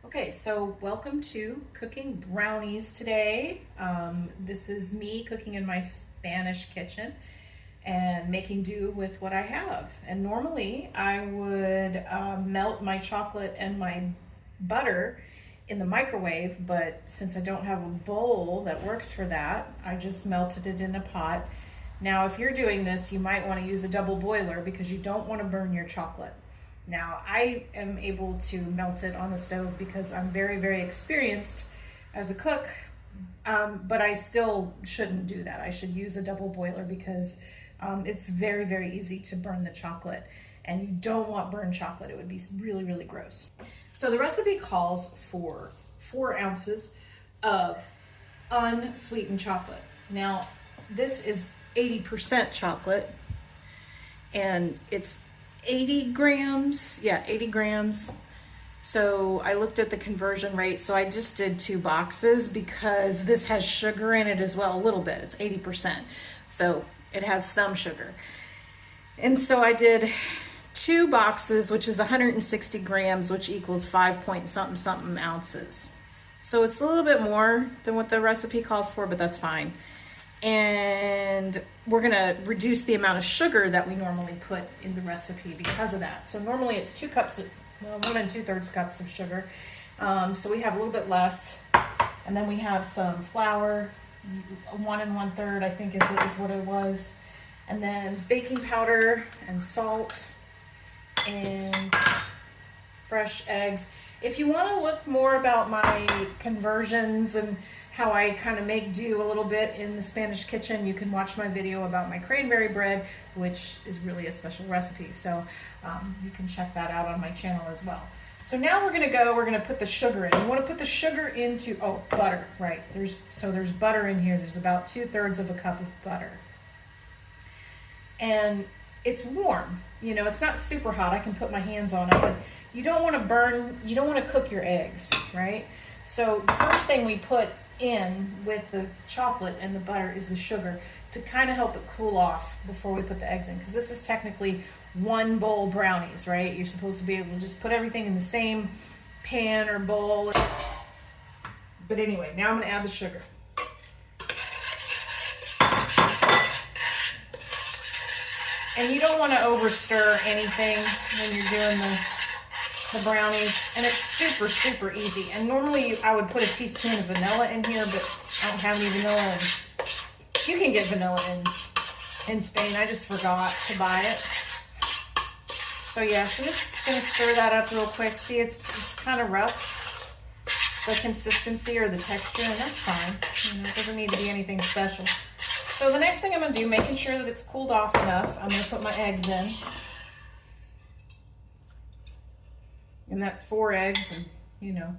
Okay, so welcome to cooking brownies today. This is me cooking in my Spanish kitchen and making do with what I have. And normally I would melt my chocolate and my butter in the microwave, but since I don't have a bowl that works for that, I just melted it in a pot. Now, if you're doing this, you might want to use a double boiler because you don't want to burn your chocolate. Now, I am able to melt it on the stove because I'm very, very experienced as a cook, but I still shouldn't do that. I should use a double boiler because it's very, very easy to burn the chocolate, and you don't want burned chocolate. It would be really, really gross. So the recipe calls for 4 ounces of unsweetened chocolate. Now, this is 80% chocolate, and it's 80 grams. Yeah, 80 grams. So I looked at the conversion rate. So I just did 2 boxes because this has sugar in it as well, a little bit. It's 80%. So it has some sugar. And so I did 2 boxes, which is 160 grams, which equals 5 point something something ounces. So it's a little bit more than what the recipe calls for, but that's fine. And we're gonna reduce the amount of sugar that we normally put in the recipe because of that. So normally it's 2 cups of, well, 1 2/3 cups of sugar. So we have a little bit less. And then we have some flour, 1 1/3, I think is what it was. And then baking powder and salt and fresh eggs. If you want to look more about my conversions and how I kind of make do a little bit in the Spanish kitchen, you can watch my video about my cranberry bread, which is really a special recipe. So you can check that out on my channel as well. So now we're gonna put the sugar in. You want to put the sugar into, oh, butter, right. There's butter in here. There's about 2/3 of a cup of butter. And it's warm, you know, it's not super hot. I can put my hands on it, but you don't want to burn, you don't want to cook your eggs, right? So the first thing we put in with the chocolate and the butter is the sugar to kind of help it cool off before we put the eggs in, because this is technically 1 bowl brownies, right? You're supposed to be able to just put everything in the same pan or bowl. But anyway, now I'm going to add the sugar. And you don't want to over-stir anything when you're doing the brownies. And it's super, super easy. And normally I would put a teaspoon of vanilla in here, but I don't have any vanilla. And you can get vanilla in Spain. I just forgot to buy it. So yeah, so just going to stir that up real quick. See, it's kind of rough, the consistency or the texture, and that's fine. You know, it doesn't need to be anything special. So the next thing I'm going to do, making sure that it's cooled off enough, I'm going to put my eggs in. And that's 4 eggs, and you know,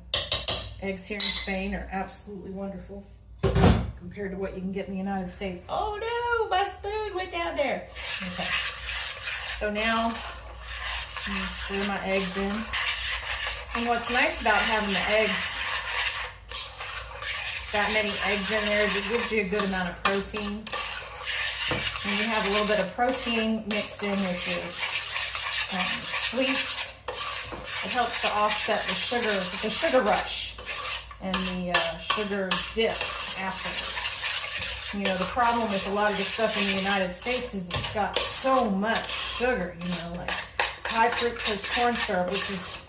eggs here in Spain are absolutely wonderful compared to what you can get in the United States. Oh no, my spoon went down there. Okay, so now I'm going to stir my eggs in. And what's nice about having the eggs, that many eggs in there, is it gives you a good amount of protein. And you have a little bit of protein mixed in with your sweets. It helps to offset the sugar rush and the sugar dip afterwards. You know, the problem with a lot of the stuff in the United States is it's got so much sugar, you know, like high fructose corn syrup, which is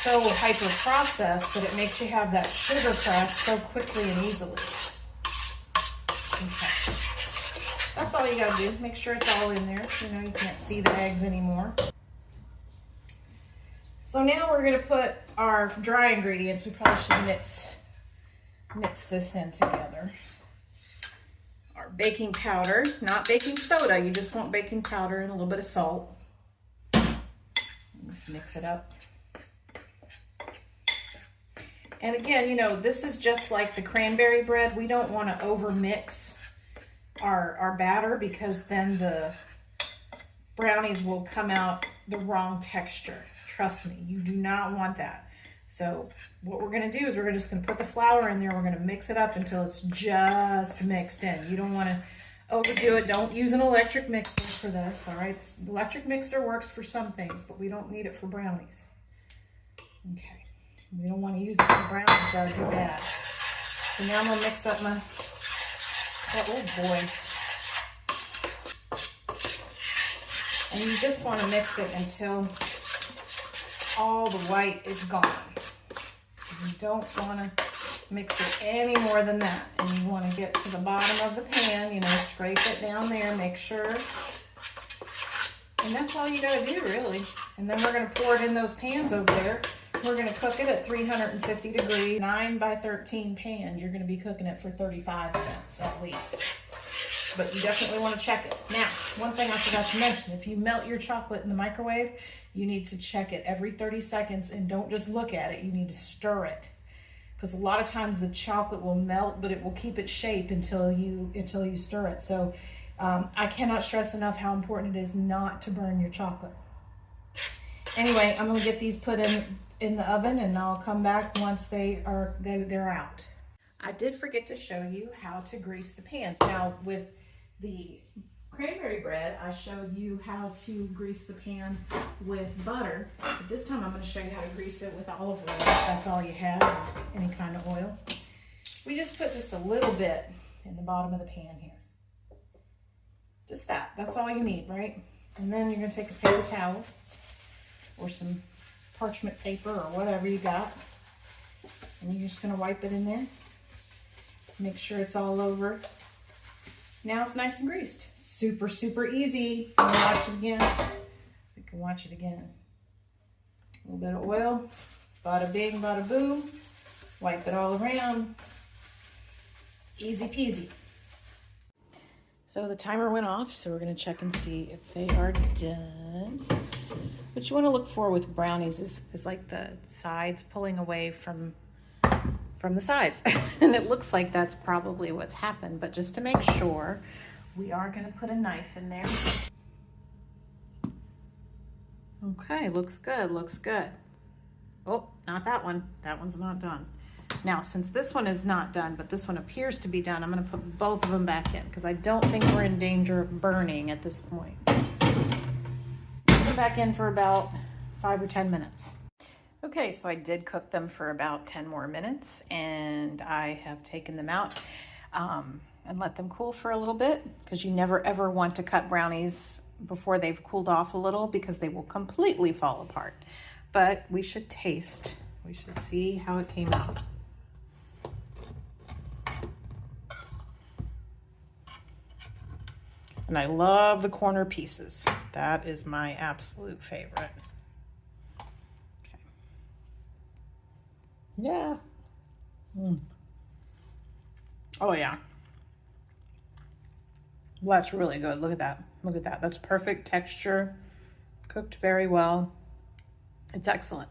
so hyper processed that it makes you have that sugar crash so quickly and easily. Okay. That's all you gotta do. Make sure it's all in there. You know, you can't see the eggs anymore. So now we're gonna put our dry ingredients. We probably should mix this in together. Our baking powder, not baking soda. You just want baking powder and a little bit of salt. Just mix it up. And again, you know, this is just like the cranberry bread. We don't want to over mix our batter because then the brownies will come out the wrong texture. Trust me, you do not want that. So what we're going to do is we're just going to put the flour in there. We're going to mix it up until it's just mixed in. You don't want to overdo it. Don't use an electric mixer for this, all right? The electric mixer works for some things, but we don't need it for brownies. Okay. We don't want to use it for brownies, that would be bad. So now I'm gonna mix up my, oh boy. And you just want to mix it until all the white is gone. You don't want to mix it any more than that. And you want to get to the bottom of the pan, you know, scrape it down there, make sure. And that's all you got to do, really. And then we're going to pour it in those pans over there. We're going to cook it at 350 degrees, 9 by 13 pan. You're going to be cooking it for 35 minutes at least. But you definitely want to check it. Now, one thing I forgot to mention, if you melt your chocolate in the microwave, you need to check it every 30 seconds and don't just look at it, you need to stir it. Because a lot of times the chocolate will melt, but it will keep its shape until you stir it. So I cannot stress enough how important it is not to burn your chocolate. Anyway, I'm gonna get these put in the oven and I'll come back once they're out. I did forget to show you how to grease the pans. Now with the cranberry bread, I showed you how to grease the pan with butter. But this time I'm going to show you how to grease it with olive oil. If that's all you have, or any kind of oil. We just put just a little bit in the bottom of the pan here. Just that. That's all you need, right? And then you're going to take a paper towel or some parchment paper or whatever you got. And you're just going to wipe it in there. Make sure it's all over. Now it's nice and greased. Super, super easy. Can we watch it again? We can watch it again. A little bit of oil. Bada bing, bada boom. Wipe it all around. Easy peasy. So the timer went off, so we're going to check and see if they are done. What you want to look for with brownies is like the sides pulling away from the sides. And it looks like that's probably what's happened, but just to make sure, we are going to put a knife in there. Okay, looks good, looks good. Oh, not that one. That one's not done. Now, since this one is not done, but this one appears to be done, I'm going to put both of them back in because I don't think we're in danger of burning at this point. Put them back in for about 5 or 10 minutes. Okay, so I did cook them for about 10 more minutes and I have taken them out and let them cool for a little bit because you never ever want to cut brownies before they've cooled off a little because they will completely fall apart. But we should taste. We should see how it came out. And I love the corner pieces. That is my absolute favorite. Yeah. Oh yeah. Well, that's really good. Look at that. Look at that. That's perfect texture. Cooked very well. It's excellent.